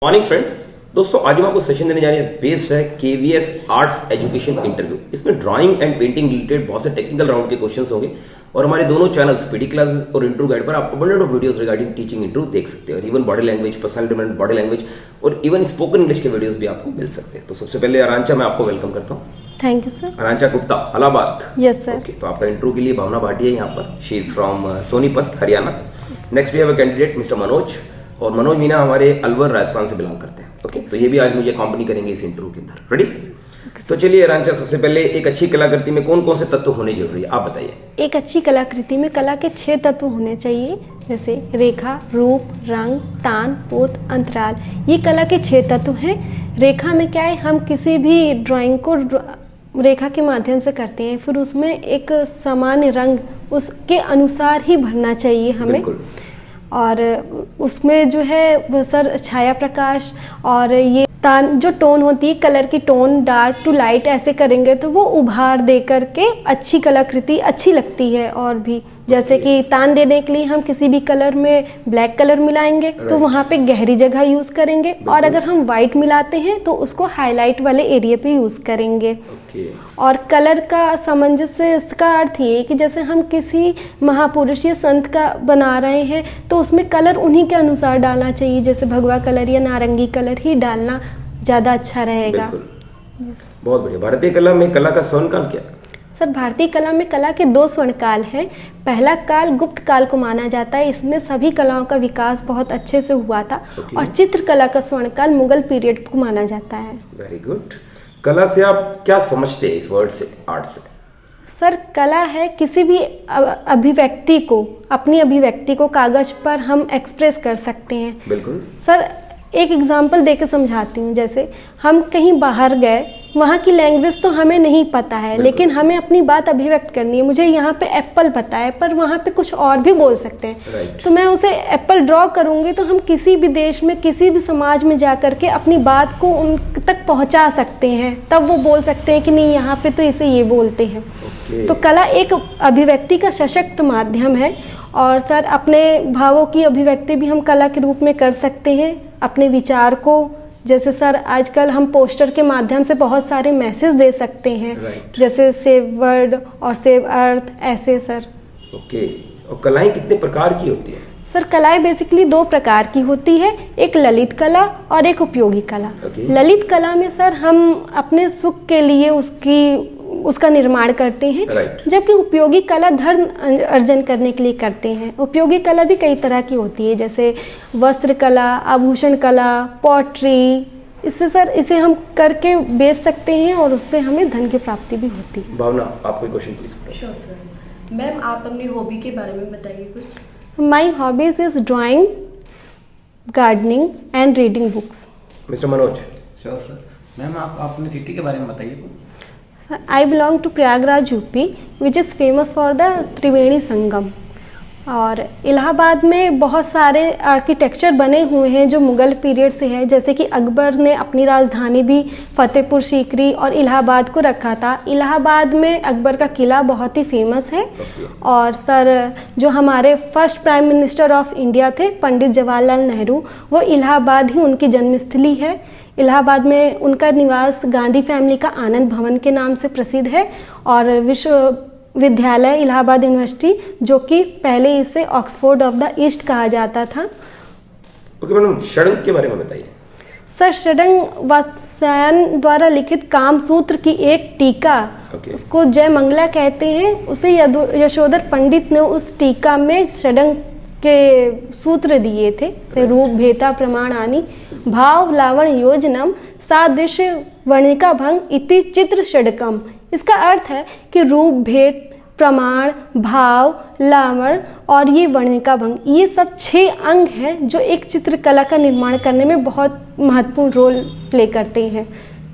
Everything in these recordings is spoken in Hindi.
Morning friends. दोस्तों आज हम आपको सेशन देने जा रहे हैं बेस्ड है केवीएस आर्ट्स एजुकेशन इंटरव्यू। इसमें ड्राइंग एंड पेंटिंग रिलेटेड बहुत से टेक्निकल राउंड के क्वेश्चंस होंगे और हमारे दोनों चैनल्स पीडी क्लासेस और इंटरव्यू गाइड पर आप abundant of videos regarding teaching interview देख सकते हैं और even body language, personal development, body language और इवन स्पोकन इंग्लिश के वीडियोस भी आपको मिल सकते हैं। तो सबसे पहले आरांचा, मैं आपको वेलकम करता हूँ। Thank you sir. Arancha Gupta, Allahabad. Yes sir. Okay, तो आपका इंटरव्यू के लिए भावना भाटिया यहाँ पर, she is from Sonipat, Haryana. Next we have a candidate mister Manoj, और मनोज मीना हमारे अलवर राजस्थान से बिलोंग करते हैं। ओके, तो ये भी आज मुझे कंपनी करेंगे इस इंटरव्यू के अंदर। रेडी? तो चलिए आरांचा, सबसे पहले एक अच्छी कलाकृति में कौन कौन से तत्व होने जरूरी है, आप बताइए। एक अच्छी कलाकृति में कला के 6 तत्व होने चाहिए, जैसे रेखा, रूप, रंग, तान, पोत, अंतराल। ये कला के 6 तत्व हैं। रेखा में क्या है, हम किसी भी ड्राइंग को रेखा के माध्यम से करते हैं, फिर उसमें एक सामान्य रंग उसके अनुसार ही भरना चाहिए हमें। और उसमें जो है वो सर छाया प्रकाश और ये तान जो टोन होती है, कलर की टोन डार्क टू लाइट ऐसे करेंगे तो वो उभार दे करके अच्छी कलाकृति अच्छी लगती है। और भी जैसे कि तान देने के लिए हम किसी भी कलर में ब्लैक कलर मिलाएंगे तो वहाँ पे गहरी जगह यूज करेंगे, और अगर हम वाइट मिलाते हैं तो उसको हाईलाइट वाले एरिया पे यूज करेंगे। और कलर का सामंजस्य, इसका अर्थ ये कि जैसे हम किसी महापुरुष या संत का बना रहे हैं तो उसमें कलर उन्हीं के अनुसार डालना चाहिए, जैसे भगवा कलर या नारंगी कलर ही डालना ज़्यादा अच्छा रहेगा। बहुत बढ़िया। भारतीय कला में कला का स्वर्णकाल क्या है? सर, भारतीय कला में कला के 2 स्वर्णकाल हैं। पहला काल गुप्त काल को माना जाता है, इसमें सभी कलाओं का विकास बहुत अच्छे से हुआ था। और चित्रकला का स्वर्णकाल मुगल पीरियड को माना जाता है। Very good. कला से आप क्या समझते हैं, इस वर्ड से, आर्ट से? सर, कला है किसी भी अभिव्यक्ति को, अपनी अभिव्यक्ति को कागज पर हम एक्सप्रेस कर सकते हैं। बिल्कुल सर, एक एग्जाम्पल देके समझाती हूँ। जैसे हम कहीं बाहर गए, वहाँ की लैंग्वेज तो हमें नहीं पता है, लेकिन हमें अपनी बात अभिव्यक्त करनी है। मुझे यहाँ पे एप्पल पता है पर वहाँ पे कुछ और भी बोल सकते हैं। तो मैं उसे एप्पल ड्रॉ करूँगी तो हम किसी भी देश में, किसी भी समाज में जा करके अपनी बात को उन तक पहुँचा सकते हैं। तब वो बोल सकते हैं कि नहीं, यहाँ पे तो इसे ये बोलते हैं। तो कला एक अभिव्यक्ति का सशक्त माध्यम है। और सर, अपने भावों की अभिव्यक्ति भी हम कला के रूप में कर सकते हैं, अपने विचार को। जैसे सर, आजकल हम पोस्टर के माध्यम से बहुत सारे मैसेज दे सकते हैं, जैसे सेव वर्ल्ड और सेव अर्थ, ऐसे सर। ओके। और कलाएं कितने प्रकार की होती है? सर, कलाएं बेसिकली 2 प्रकार की होती है, एक ललित कला और एक उपयोगी कला। ललित कला में सर हम अपने सुख के लिए उसका निर्माण करते हैं, जबकि उपयोगी कला धर्म अर्जन करने के लिए करते हैं। उपयोगी कला भी कई तरह की होती है, जैसे वस्त्र कला, आभूषण कला, पॉटरी। इससे सर, इसे हम करके बेच सकते हैं और उससे हमें धन की प्राप्ति भी होती है। भावना, आप कोई question please. Sure sir. Ma'am, आप अपनी हॉबी के बारे में बताइए कुछ। My hobbies is drawing, gardening and reading books. Mister Manoj. Sure sir. Ma'am, आप अपने सिटी के बारे में बताइए। I belong to Prayagraj UP, which is famous for the Triveni Sangam. और इलाहाबाद में बहुत सारे आर्किटेक्चर बने हुए हैं जो मुगल पीरियड से है, जैसे कि अकबर ने अपनी राजधानी भी फतेहपुर सीकरी और इलाहाबाद को रखा था। इलाहाबाद में अकबर का किला बहुत ही फेमस है। और सर, जो हमारे first prime minister of India थे पंडित जवाहरलाल नेहरू, वो इलाहाबाद ही उनकी जन्मस्थली है। इलाहाबाद में उनका निवास गांधी फैमिली का आनंद भवन के नाम से प्रसिद्ध है। और विश्वविद्यालय इलाहाबाद यूनिवर्सिटी, जो कि पहले इसे ऑक्सफोर्ड ऑफ द ईस्ट कहा जाता था। ओके मैडम, षडंग के बारे में बताइए। सर, षडंग वात्स्यायन द्वारा लिखित कामसूत्र की एक टीका, उसको जय मंगला कहते हैं। उसे यशोधर पंडित ने उस टीका में षडंग के सूत्र दिए थे, से रूप भेता प्रमाणानि भाव लावण योजनम सादृश्य वर्णिका भंग इति चित्र षडकम। इसका अर्थ है कि रूप भेद, प्रमाण, भाव, लावण और ये वर्णिका भंग, ये सब 6 अंग हैं जो एक चित्रकला का निर्माण करने में बहुत महत्वपूर्ण रोल प्ले करते हैं।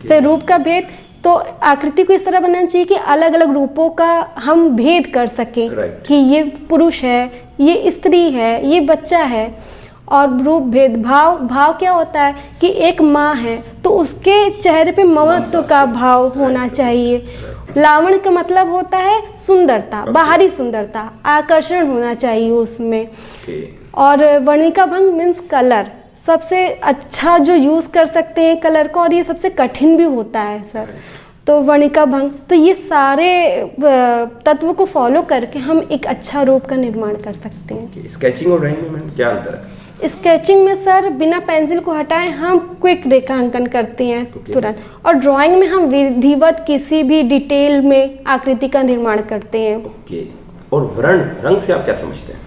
से रूप का भेद, तो आकृति को इस तरह बनाना चाहिए कि अलग अलग रूपों का हम भेद कर सकें, कि ये पुरुष है, ये स्त्री है, ये बच्चा है। और रूप भेद, भाव क्या होता है कि एक माँ है तो उसके चेहरे पे ममत्व का भाव होना चाहिए। लावण का मतलब होता है सुंदरता, बाहरी सुंदरता, आकर्षण होना चाहिए उसमें। और वर्णिका भंग मीन्स कलर, सबसे अच्छा जो यूज़ कर सकते हैं कलर को, और ये सबसे कठिन भी होता है सर। तो वर्णिका भंग, तो ये सारे तत्व को फॉलो करके हम एक अच्छा रूप का निर्माण कर सकते हैं। स्केचिंग और ड्राइंग में क्या अंतर है? स्केचिंग में सर बिना पेंसिल को हटाए हम क्विक रेखांकन करते हैं तुरंत, और ड्राइंग में हम विधिवत किसी भी डिटेल में आकृति का निर्माण करते हैं। ओके। और वर्ण, रंग से आप क्या समझते हैं?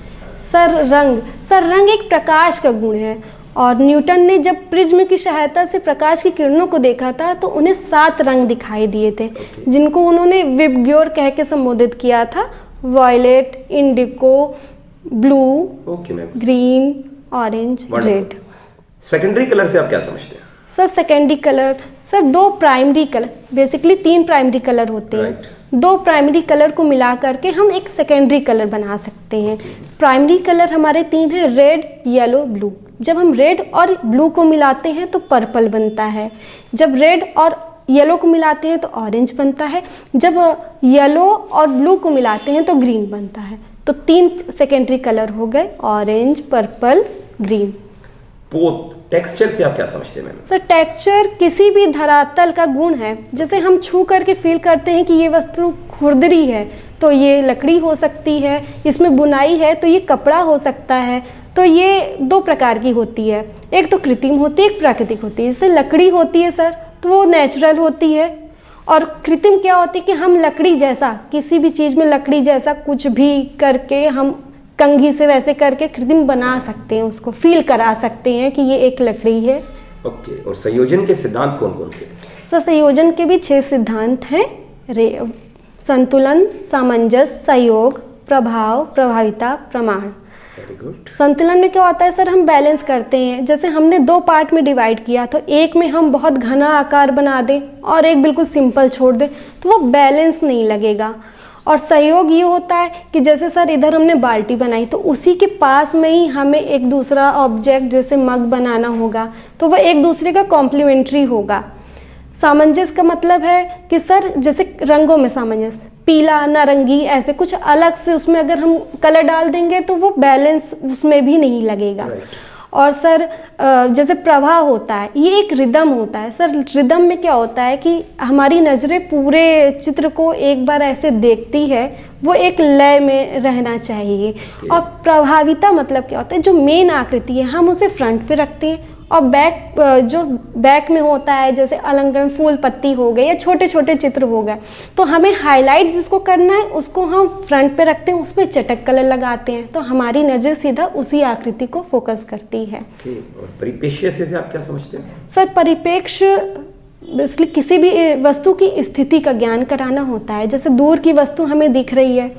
सर रंग एक प्रकाश का गुण है, और न्यूटन ने जब प्रिज्म की सहायता से प्रकाश की किरणों को देखा था तो उन्हें 7 रंग दिखाई दिए थे, जिनको उन्होंने विबग्योर कह के संबोधित किया था। Violet, indigo, blue, green, orange, red. Secondary colour से आप क्या समझते हैं? Sir secondary colour, sir 2 primary colour, basically 3 primary colour होते हैं। 2 प्राइमरी कलर को मिला करके हम एक सेकेंडरी कलर बना सकते हैं। प्राइमरी कलर हमारे 3 हैं, रेड, येलो, ब्लू। जब हम रेड और ब्लू को मिलाते हैं तो पर्पल बनता है। जब रेड और येलो को मिलाते हैं तो ऑरेंज बनता है। जब येलो और ब्लू को मिलाते हैं तो ग्रीन बनता है। तो 3 सेकेंडरी कलर हो गए, ऑरेंज, पर्पल, ग्रीन। पोत, टेक्सचर से आप क्या समझते हैं मैम? सर टेक्सचर किसी भी धरातल का गुण है। जैसे हम छू करके फील करते हैं कि ये वस्तु खुरदरी है, तो ये लकड़ी हो सकती है। इसमें बुनाई है तो ये कपड़ा हो सकता है। तो ये 2 प्रकार की होती है, एक तो कृत्रिम होती है, एक प्राकृतिक होती है। जैसे लकड़ी होती है सर तो वो नेचुरल होती है, और कृत्रिम क्या होती है कि हम लकड़ी जैसा, किसी भी चीज़ में लकड़ी जैसा कुछ भी करके हम कंघी से वैसे करके कृत्रिम बना सकते हैं, उसको फील करा सकते हैं कि ये एक लकड़ी है। ओके। और संयोजन के सिद्धांत कौन कौन से? सर संयोजन के भी 6 सिद्धांत हैं। संतुलन, सामंजस्य, सहयोग, प्रभाव, प्रभाविता, प्रमाण। Very good. संतुलन में क्या होता है सर, हम बैलेंस करते हैं। जैसे हमने 2 पार्ट में डिवाइड किया, तो एक में हम बहुत घना आकार बना दें और एक बिल्कुल सिंपल छोड़ दें, तो वो बैलेंस नहीं लगेगा। और सहयोग ये होता है कि जैसे सर इधर हमने बाल्टी बनाई, तो उसी के पास में ही हमें एक दूसरा ऑब्जेक्ट जैसे मग बनाना होगा, तो वह एक दूसरे का कॉम्प्लीमेंट्री होगा। सामंजस्य का मतलब है कि सर जैसे रंगों में सामंजस्य, पीला, नारंगी, ऐसे कुछ अलग से उसमें अगर हम कलर डाल देंगे तो वो बैलेंस उसमें भी नहीं लगेगा। और सर जैसे प्रभाव होता है, ये एक रिदम होता है। सर रिदम में क्या होता है कि हमारी नज़रें पूरे चित्र को एक बार ऐसे देखती है, वो एक लय में रहना चाहिए। और प्रभाविता मतलब क्या होता है, जो मेन आकृति है हम उसे फ्रंट पे रखते हैं, और जो बैक में होता है जैसे अलंकरण, फूल पत्ती हो गए या छोटे छोटे चित्र हो गए, तो हमें हाईलाइट जिसको करना है उसको हम फ्रंट पे रखते हैं, उस पर चटक कलर लगाते हैं, तो हमारी नज़र सीधा उसी आकृति को फोकस करती है। और परिप्रेक्ष्य से आप क्या समझते हैं? सर परिप्रेक्ष्य इसलिए किसी भी वस्तु की स्थिति का ज्ञान कराना होता है। जैसे दूर की वस्तु हमें दिख रही है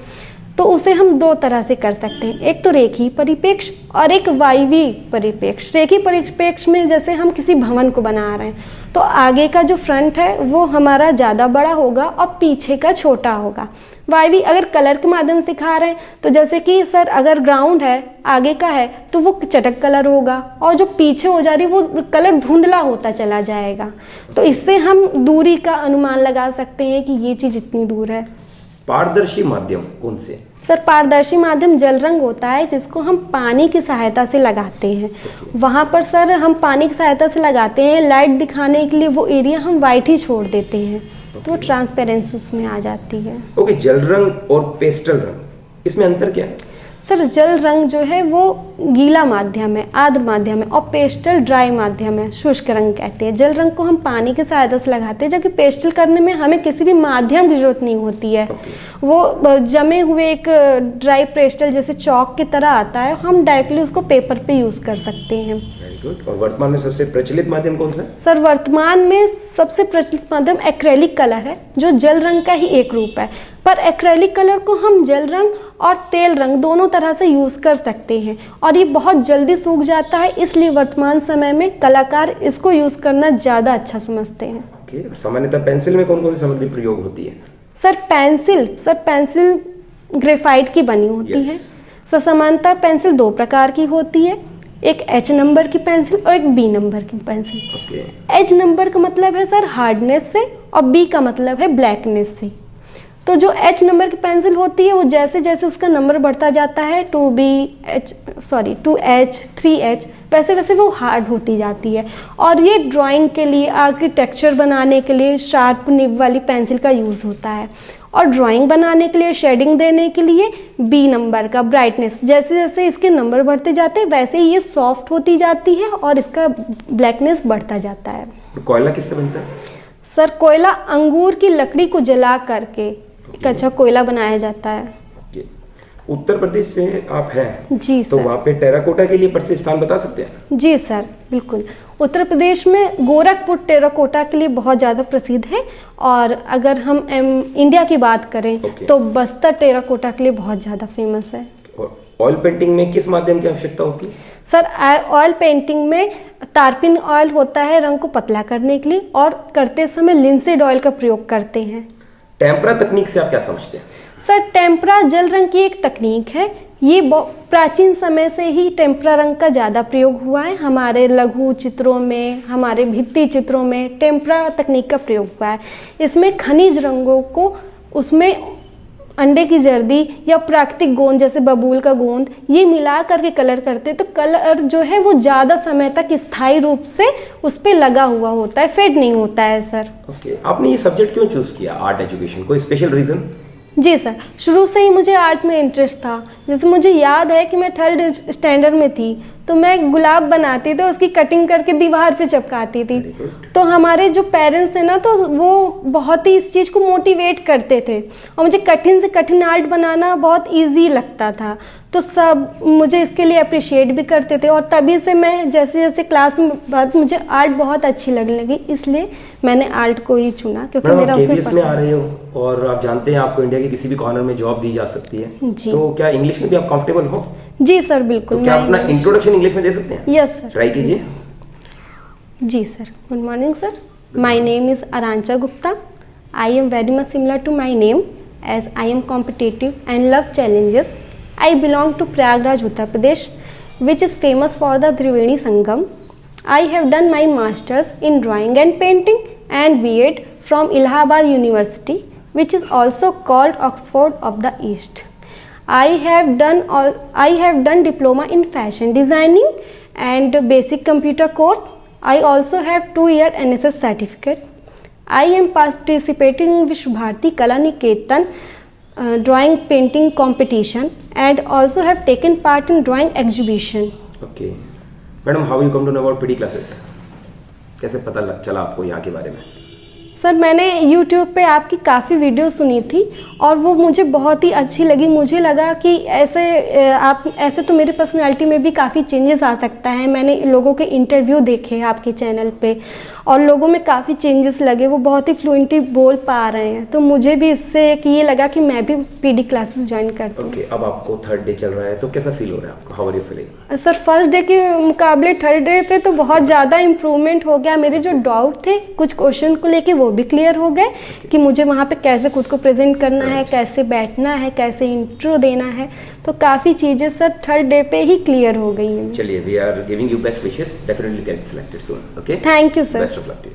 तो उसे हम 2 तरह से कर सकते हैं, एक तो रेखीय परिप्रेक्ष्य और एक वायवीय परिप्रेक्ष्य। रेखीय परिप्रेक्ष्य में जैसे हम किसी भवन को बना रहे हैं, तो आगे का जो फ्रंट है वो हमारा ज़्यादा बड़ा होगा और पीछे का छोटा होगा। वायवीय अगर कलर के माध्यम से दिखा रहे हैं, तो जैसे कि सर अगर ग्राउंड है, आगे का है, तो वो चटक कलर होगा, और जो पीछे हो जा रही है वो कलर धुंधला होता चला जाएगा। तो इससे हम दूरी का अनुमान लगा सकते हैं कि ये चीज़ इतनी दूर है। पारदर्शी माध्यम कौन से? सर पारदर्शी माध्यम जल रंग होता है, जिसको हम पानी की सहायता से लगाते हैं। वहाँ पर सर हम पानी की सहायता से लगाते हैं, लाइट दिखाने के लिए वो एरिया हम वाइट ही छोड़ देते हैं, तो वो ट्रांसपेरेंसी उसमें आ जाती है। ओके। जल रंग और पेस्टल रंग, इसमें अंतर क्या है? सर जल रंग जो है वो गीला माध्यम है, आर्द्र माध्यम है, और पेस्टल ड्राई माध्यम है, शुष्क रंग कहते हैं। जल रंग को हम पानी की सहायता से लगाते हैं, जबकि पेस्टल करने में हमें किसी भी माध्यम की जरूरत नहीं होती है। वो जमे हुए एक ड्राई पेस्टल जैसे चौक की तरह आता है, हम डायरेक्टली उसको पेपर पे यूज कर सकते हैं। Very good. और वर्तमान में सबसे प्रचलित माध्यम कौन सा है? सर वर्तमान में सबसे प्रचलित माध्यम एक्रेलिक कलर है, जो जल रंग का ही एक रूप है। पर एक्रेलिक कलर को हम जल रंग और तेल रंग दोनों तरह से यूज कर सकते हैं, और ये बहुत जल्दी सूख जाता है, इसलिए वर्तमान समय में कलाकार इसको यूज करना ज्यादा अच्छा समझते हैं। ओके। सामान्यतः पेंसिल में कौन कौन सी सामग्री प्रयोग होती है? सर पेंसिल ग्रेफाइट की बनी होती है। सर सामान्यतः पेंसिल 2 प्रकार की होती है, एक H नंबर की पेंसिल और एक B नंबर की पेंसिल। H नंबर का मतलब है सर हार्डनेस से, और B का मतलब है ब्लैकनेस से। तो जो H नंबर की पेंसिल होती है वो जैसे जैसे उसका नंबर बढ़ता जाता है 2H 3H वैसे वैसे वो हार्ड होती जाती है। और ये ड्राइंग के लिए, आर्किटेक्चर बनाने के लिए शार्प निब वाली पेंसिल का यूज़ होता है। और ड्राइंग बनाने के लिए, शेडिंग देने के लिए B नंबर का ब्राइटनेस, जैसे जैसे इसके नंबर बढ़ते जाते हैं वैसे ही ये सॉफ्ट होती जाती है और इसका ब्लैकनेस बढ़ता जाता है। कोयला किससे बनता है? सर कोयला अंगूर की लकड़ी को जला करके एक अच्छा कोयला बनाया जाता है। उत्तर प्रदेश से आप हैं जी सर। तो वहाँ पे टेराकोटा के लिए प्रसिद्ध स्थान बता सकते हैं? जी सर बिल्कुल। उत्तर प्रदेश में गोरखपुर टेराकोटा के लिए बहुत ज़्यादा प्रसिद्ध है। और अगर हम इंडिया की बात करें तो बस्तर टेराकोटा के लिए बहुत ज़्यादा फेमस है। ऑयल पेंटिंग में किस माध्यम की आवश्यकता होती है? सर ऑयल पेंटिंग में तारपिन ऑयल होता है रंग को पतला करने के लिए, और करते समय लिंसेड ऑयल का प्रयोग करते हैं। टेम्परा तकनीक से आप क्या समझते हैं? सर टेम्परा जल रंग की एक तकनीक है। ये प्राचीन समय से ही टेम्परा रंग का ज़्यादा प्रयोग हुआ है। हमारे लघु चित्रों में, हमारे भित्ति चित्रों में टेम्परा तकनीक का प्रयोग हुआ है। इसमें खनिज रंगों को, उसमें अंडे की जर्दी या प्राकृतिक गोंद जैसे बबूल का गोंद, ये मिला करके कलर करते हैं। तो कलर जो है वो ज़्यादा समय तक स्थायी रूप से उस पर लगा हुआ होता है, फेड नहीं होता है सर। ओके, आपने ये सब्जेक्ट क्यों चूज किया, आर्ट एजुकेशन? कोई स्पेशल रीजन? जी सर, शुरू से ही मुझे आर्ट में इंटरेस्ट था। जैसे मुझे याद है कि मैं 3rd स्टैंडर्ड में थी तो मैं गुलाब बनाती थी, उसकी कटिंग करके दीवार पे चिपकाती थी। तो हमारे जो पेरेंट्स थे ना, तो वो बहुत ही इस चीज़ को मोटिवेट करते थे और मुझे कठिन से कठिन आर्ट बनाना बहुत इजी लगता था। तो सब मुझे इसके लिए अप्रिशिएट भी करते थे। और तभी से मैं जैसे जैसे क्लास में बाद मुझे आर्ट बहुत अच्छी लगने लगी, इसलिए मैंने आर्ट को ही चुना क्योंकि मेरा उसमें पसंद में आ रहे हो और आप जानते हैं आपको इंडिया के किसी भी कॉर्नर में जॉब दी जा सकती है। जी। तो क्या इंग्लिश में भी आप कंफर्टेबल हो? जी सर बिल्कुल। तो क्या अपना इंट्रोडक्शन इंग्लिश में दे सकते हैं? यस सर, ट्राई कीजिए। जी sir. Good morning sir, my name is Arancha Gupta. I am very much similar to my name as I am competitive and love challenges. I belong to Prayagraj, Uttar Pradesh, which is famous for the Triveni Sangam. I have done my masters in drawing and painting and B.Ed from Allahabad University, which is also called Oxford of the East. I have done diploma in fashion designing and basic computer course. I also have 2-year NSS certificate. I am participating in Vishwa Bharati Kala Niketan drawing painting competition and also have taken part in drawing exhibition. Okay, madam, how you come to know about PD classes? कैसे पता चला आपको यहाँ के बारे में? सर मैंने YouTube पे आपकी काफ़ी वीडियो सुनी थी और वो मुझे बहुत ही अच्छी लगी। मुझे लगा कि ऐसे तो मेरी पर्सनालिटी में भी काफ़ी चेंजेस आ सकता है। मैंने लोगों के इंटरव्यू देखे आपके चैनल पे और लोगों में काफ़ी चेंजेस लगे, वो बहुत ही फ्लुएंटली बोल पा रहे हैं। तो मुझे भी इससे एक ये लगा कि मैं भी PD क्लासेस ज्वाइन करती हूँ। ओके, अब आपको 3rd डे चल रहा है तो कैसा फील हो रहा है आपको? How are you feeling? Sir 1st day के मुकाबले 3rd डे पे तो बहुत ज़्यादा इम्प्रूवमेंट हो गया। मेरे जो डाउट थे कुछ क्वेश्चन को लेके वो भी क्लियर हो गए कि मुझे वहाँ पे कैसे खुद को प्रेजेंट करना है, कैसे बैठना है, कैसे इंट्रो देना है। तो काफ़ी चीज़ें सर 3rd डे पे ही क्लियर हो गई हैं। चलिए, we are giving you best wishes, definitely get selected soon. Okay, thank you sir. Best of luck to you.